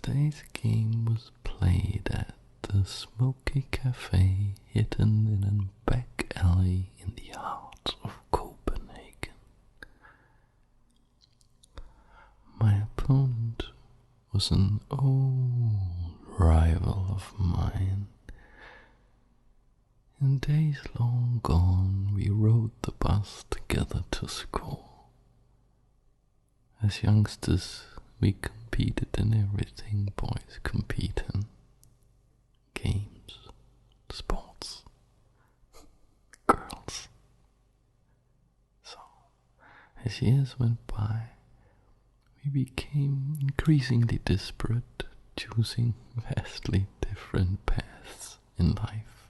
Today's game was played at the Smokey Café hidden in a back alley in the heart of Copenhagen. My opponent was an old rival of mine. In days long gone, we rode the bus together to school. As youngsters, we competed in everything boys compete in. Games, sports, girls. So, as years went by, we became increasingly disparate, choosing vastly different paths in life.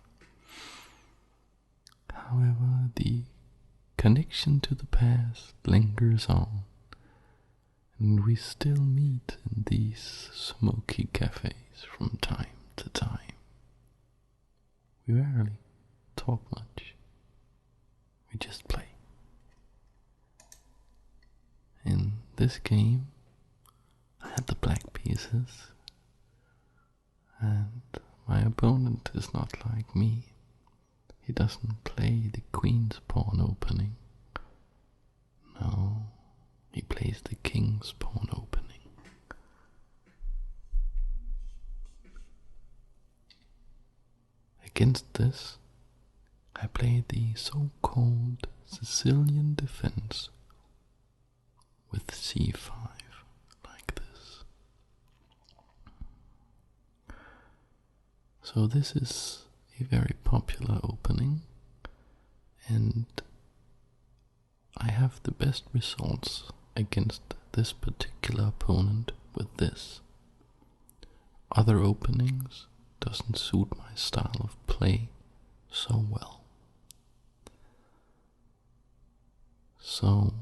However, the connection to the past lingers on, and we still meet in these smoky cafes from time to time. We rarely talk much, we just play. In this game, I had the black pieces, and my opponent is not like me. He doesn't play the queen's pawn opening. No, he plays the king's pawn opening. Against this, I played the so-called Sicilian defense with c5, like this. So this is a very popular opening, and I have the best results against this particular opponent with this. Other openings doesn't suit my style of play so well. So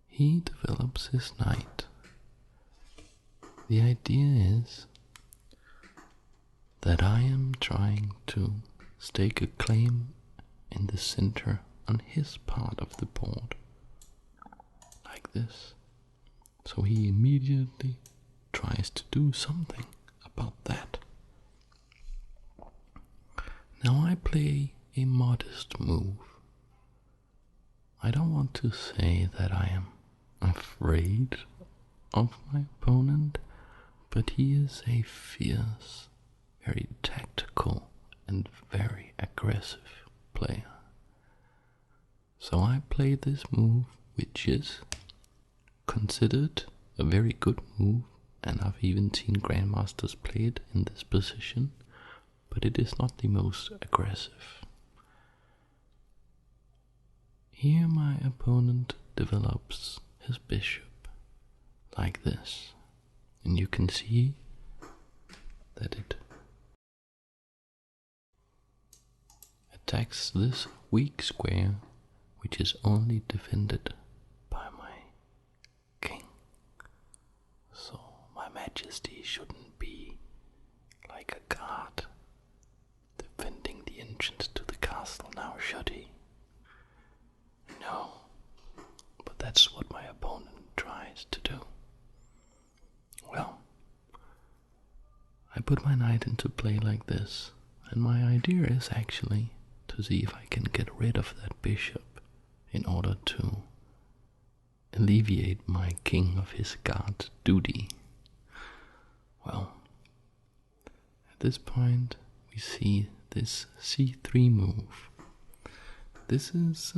he develops his knight. The idea is that I am trying to stake a claim in the center on his part of the board, like this. So he immediately tries to do something about that. Now I play a modest move. I don't want to say that I am afraid of my opponent, but he is a fierce, very tactical, and very aggressive player. So I play this move, which is considered a very good move, and I've even seen grandmasters play it in this position, but it is not the most aggressive. Here my opponent develops his bishop like this, and you can see that it attacks this weak square, which is only defended by my king. So my majesty shouldn't be like a guard defending the entrance to the castle now, should he? No, but that's what my opponent tries to do. Well, I put my knight into play like this, and my idea is actually to see if I can get rid of that bishop in order to alleviate my king of his guard duty. Well, at this point we see this c3 move. This is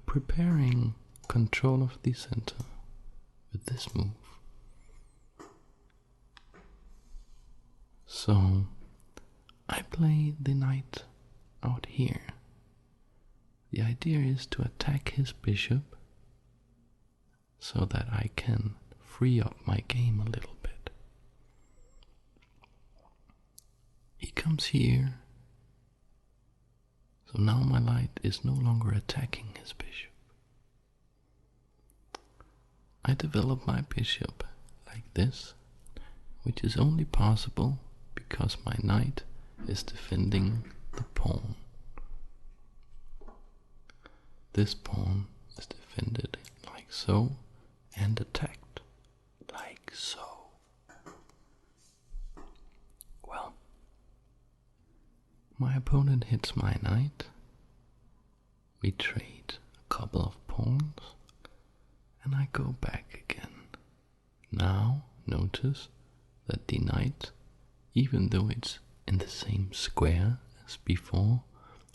preparing control of the center with this move. So I play the knight out here. The idea is to attack his bishop so that I can free up my game a little bit. He comes here, so now my knight is no longer attacking his bishop. I develop my bishop like this, which is only possible because my knight is defending the pawn. This pawn is defended like so and attacked like like so. Well, my opponent hits my knight. We trade a couple of pawns, and I go back again. Now, notice that the knight, even though it's in the same square as before,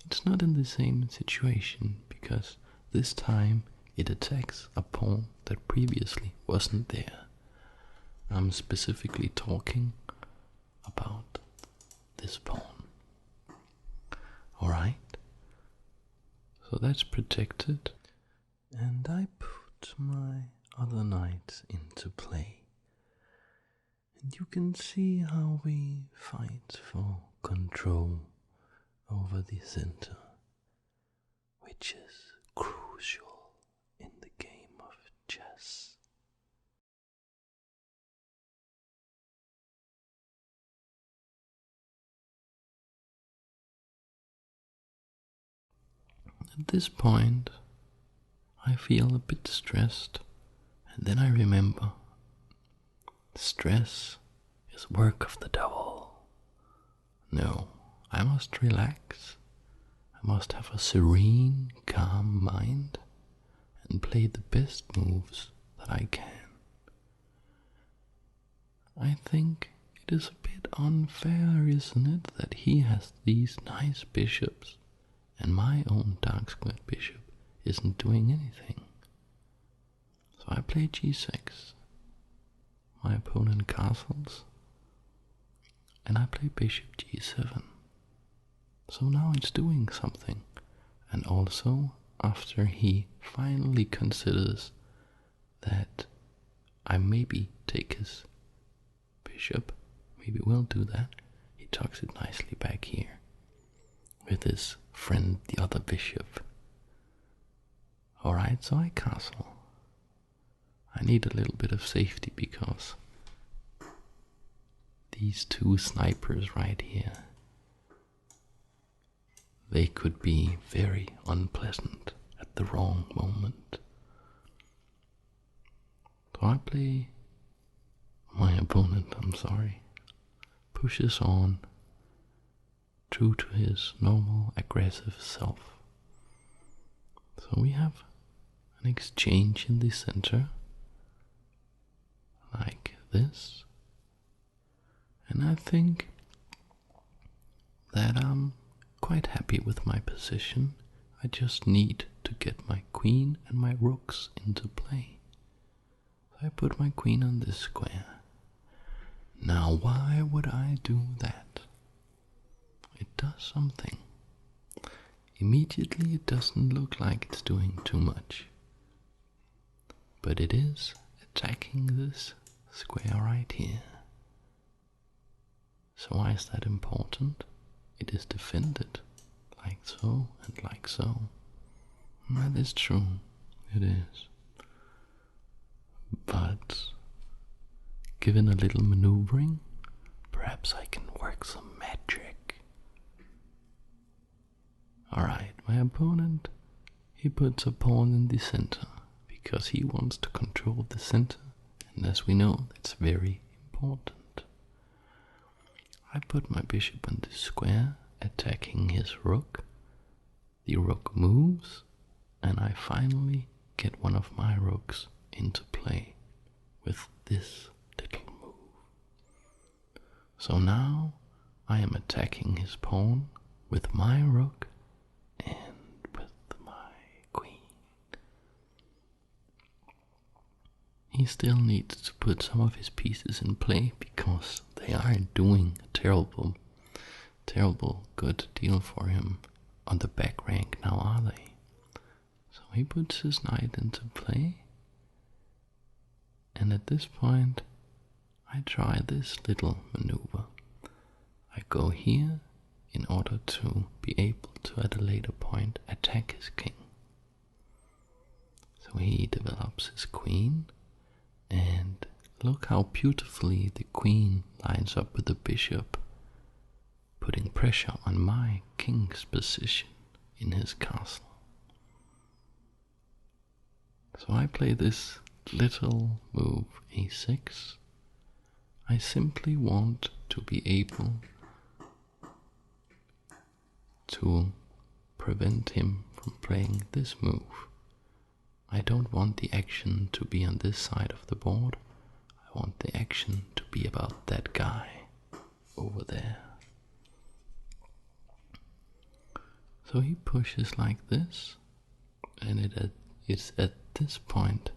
it's not in the same situation, because this time it attacks a pawn that previously wasn't there. I'm specifically talking about this pawn. Alright, so that's protected, and I put my other knight into play. And you can see how we fight for control over the center, which is crucial in the game of chess. At this point, I feel a bit stressed, and then I remember stress is work of the devil. No, I must relax. I must have a serene, calm mind and play the best moves that I can. I think it is a bit unfair, isn't it, that he has these nice bishops and my own dark squared bishop isn't doing anything. So I play g6. My opponent castles, and I play bishop g7. So now it's doing something. And also, after he finally considers that I maybe take his bishop, maybe we'll do that, he tucks it nicely back here with his friend, the other bishop. Alright, so I castle. I need a little bit of safety because these two snipers right here, they could be very unpleasant at the wrong moment. So I play, my opponent, I'm sorry, pushes on, true to his normal aggressive self. So we have an exchange in the center, like this, and I think that I'm quite happy with my position. I just need to get my queen and my rooks into play. So I put my queen on this square. Now why would I do that? It does something. Immediately it doesn't look like it's doing too much, but it is attacking this square right here. So why is that important? It is defended like so and like so. That is true, it is. But given a little maneuvering, perhaps I can work some magic. Alright, my opponent, he puts a pawn in the center because he wants to control the center, and as we know, that's very important. I put my bishop on the square, attacking his rook. The rook moves, and I finally get one of my rooks into play with this little move. So now I am attacking his pawn with my rook and with my queen. He still needs to put some of his pieces in play because they aren't doing a terrible good deal for him on the back rank now, are they? So he puts his knight into play, and at this point I try this little maneuver. I go here in order to be able to at a later point attack his king. So he develops his queen, and look how beautifully the queen lines up with the bishop, putting pressure on my king's position in his castle. So I play this little move, a6, I simply want to be able to prevent him from playing this move. I don't want the action to be on this side of the board. I want the action to be about that guy over there. So he pushes like this, and it's at this point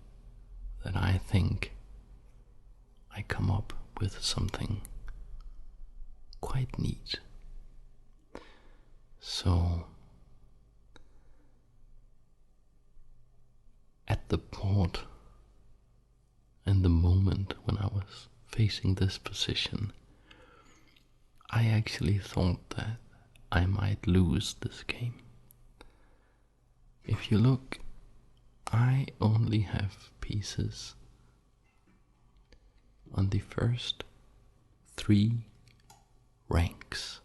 that I think I come up with something quite neat. So at the board, in the moment when I was facing this position, I actually thought that I might lose this game. If you look, I only have pieces on the first 3 ranks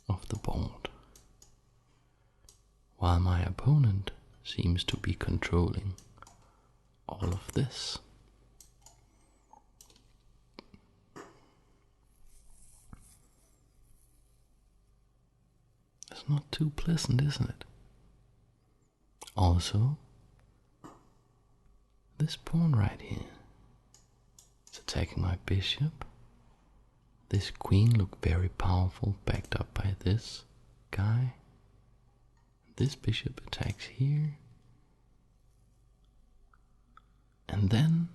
of the board, while my opponent seems to be controlling all of this. It's not too pleasant, isn't it? Also, this pawn right here is attacking my bishop. This queen looked very powerful, backed up by this guy. This bishop attacks here. And then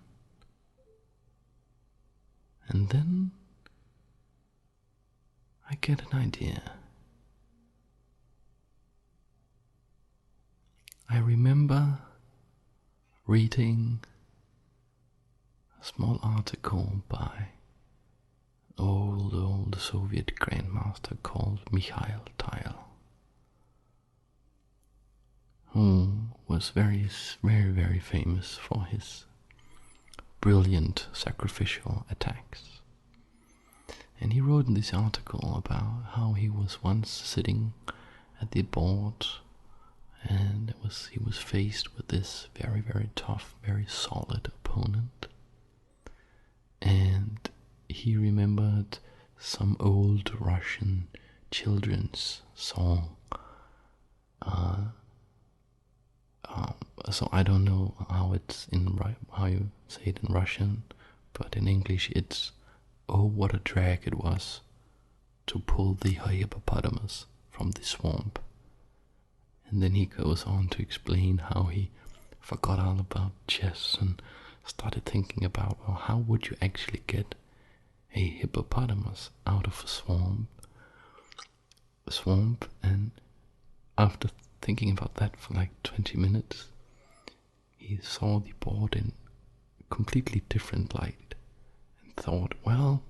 I get an idea. I remember reading a small article by old Soviet grandmaster called Mikhail Tile, who was very famous for his brilliant sacrificial attacks. And he wrote in this article about how he was once sitting at the board, and he was faced with this very tough, very solid opponent. And he remembered some old Russian children's song. So I don't know how you say it in Russian, but in English it's, "Oh, what a drag it was to pull the hippopotamus from the swamp." And then he goes on to explain how he forgot all about chess and started thinking about, well, how would you actually get a hippopotamus out of a swamp? And after thinking about that for like 20 minutes, he saw the board in a completely different light and thought, well,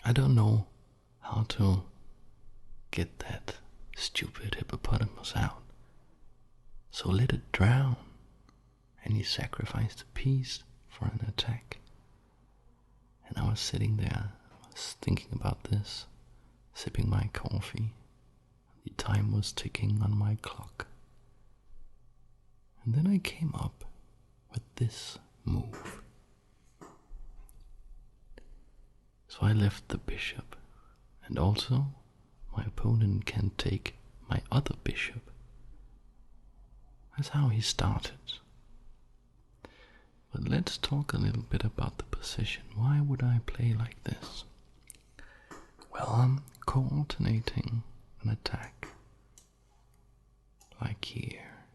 I don't know how to get that stupid hippopotamus out, so let it drown. And he sacrificed a piece for an attack. And I was sitting there, I was thinking about this, sipping my coffee. The time was ticking on my clock. And then I came up with this move. So I left the bishop, and also my opponent can take my other bishop. That's how he started. But let's talk a little bit about the position. Why would I play like this? Well, I'm coordinating an attack like here.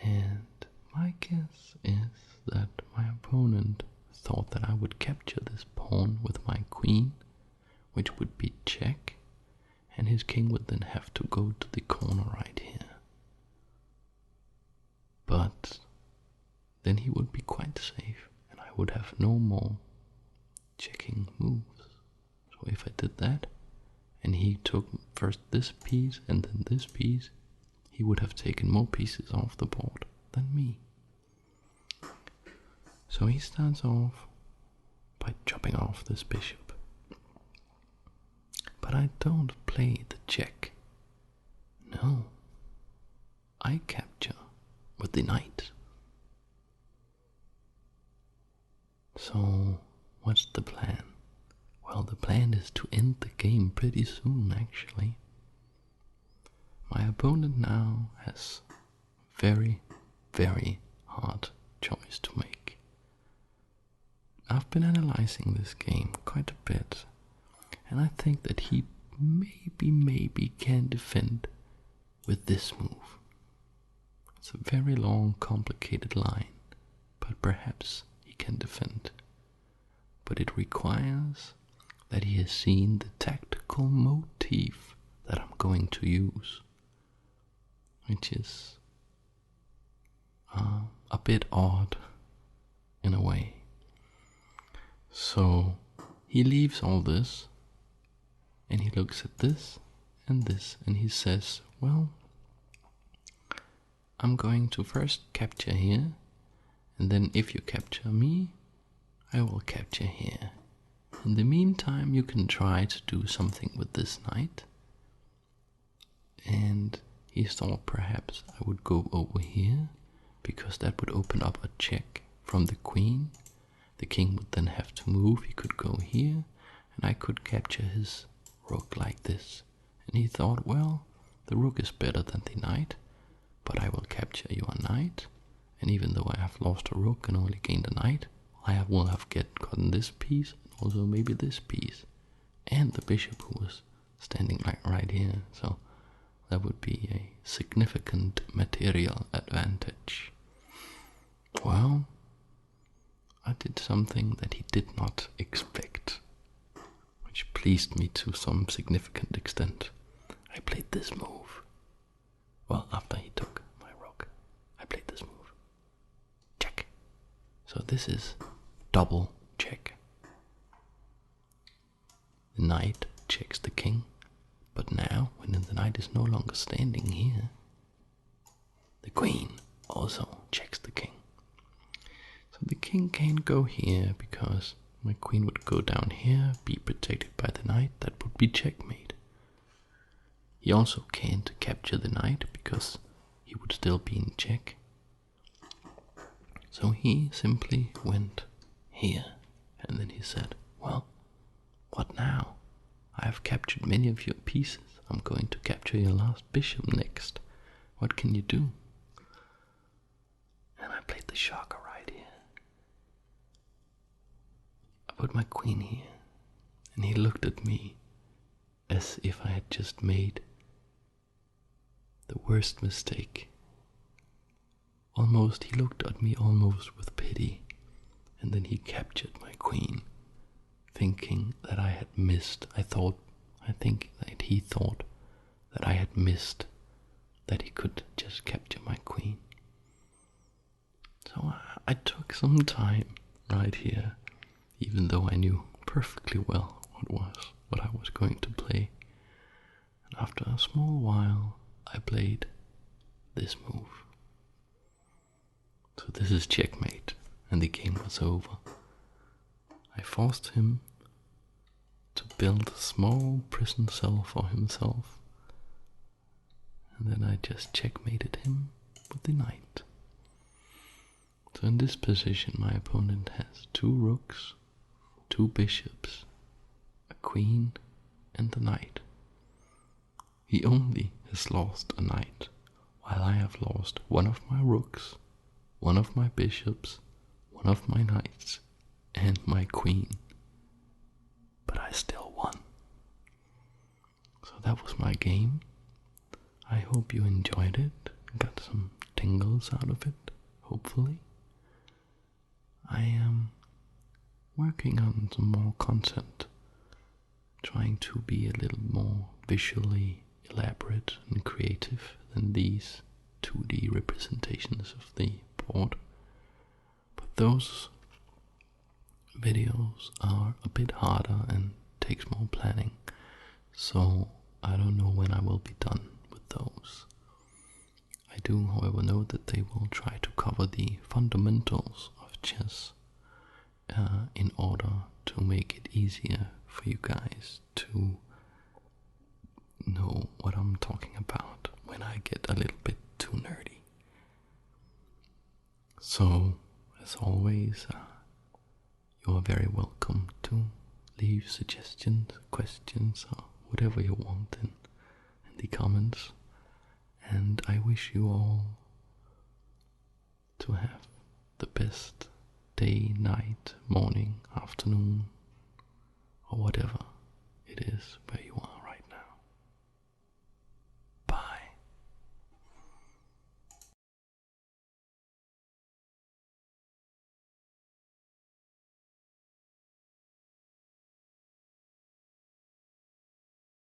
And my guess is that my opponent thought that I would capture this pawn with my queen, which would be check, and his king would then have to go to the corner right here. But then he would be quite safe, and I would have no more checking moves. So if I did that, and he took first this piece and then this piece, he would have taken more pieces off the board than me. So he starts off by chopping off this bishop. But I don't play the check. No, I capture with the knight. So, what's the plan? Well, the plan is to end the game pretty soon, actually. My opponent now has very, very hard choice to make. I've been analyzing this game quite a bit, and I think that he maybe can defend with this move. It's a very long, complicated line, but perhaps he can defend. But it requires that he has seen the tactical motif that I'm going to use, which is a bit odd in a way. So he leaves all this and he looks at this and he says, well, I'm going to first capture here, and then if you capture me, I will capture here. In the meantime, you can try to do something with this knight. And he thought perhaps I would go over here, because that would open up a check from the queen. The king would then have to move, he could go here, and I could capture his rook like this. And he thought, well, the rook is better than the knight, but I will capture your knight, and even though I have lost a rook and only gained a knight, I will have gotten this piece, and also maybe this piece, and the bishop who was standing like right here, so that would be a significant material advantage. Well, I did something that he did not expect, which pleased me to some significant extent. I played this move. Well, after he took my rook, I played this move. Check. So this is double check. The knight checks the king, but now, when the knight is no longer standing here, the queen also checks the king. So the king can't go here because my queen would go down here, be protected by the knight, that would be checkmate. He also can't capture the knight because he would still be in check. So he simply went here, and then he said, well, what now? I have captured many of your pieces. I'm going to capture your last bishop next. What can you do? And I played the shocker right here. I put my queen here, and he looked at me as if I had just made the worst mistake. Almost, he looked at me almost with pity, and then he captured my queen, thinking that I had missed. I think that he thought that I had missed, that he could just capture my queen. So I took some time right here, even though I knew perfectly well what I was going to play. And after a small while, I played this move. So this is checkmate, and the game was over. I forced him to build a small prison cell for himself, and then I just checkmated him with the knight. So in this position my opponent has 2 rooks, 2 bishops, a queen and a knight. He only has lost a knight, while I have lost one of my rooks, one of my bishops, one of my knights, and my queen. But I still won. So that was my game. I hope you enjoyed it, got some tingles out of it, hopefully. I am working on some more content, trying to be a little more visually elaborate and creative than these 2D representations of the board. But those videos are a bit harder and takes more planning, so I don't know when I will be done with those. I do, however, know that they will try to cover the fundamentals of chess in order to make it easier for you guys to know what I'm talking about when I get a little bit too nerdy. So, as always, you are very welcome to leave suggestions, questions, or whatever you want in the comments. And I wish you all to have the best day, night, morning, afternoon, or whatever it is where you are.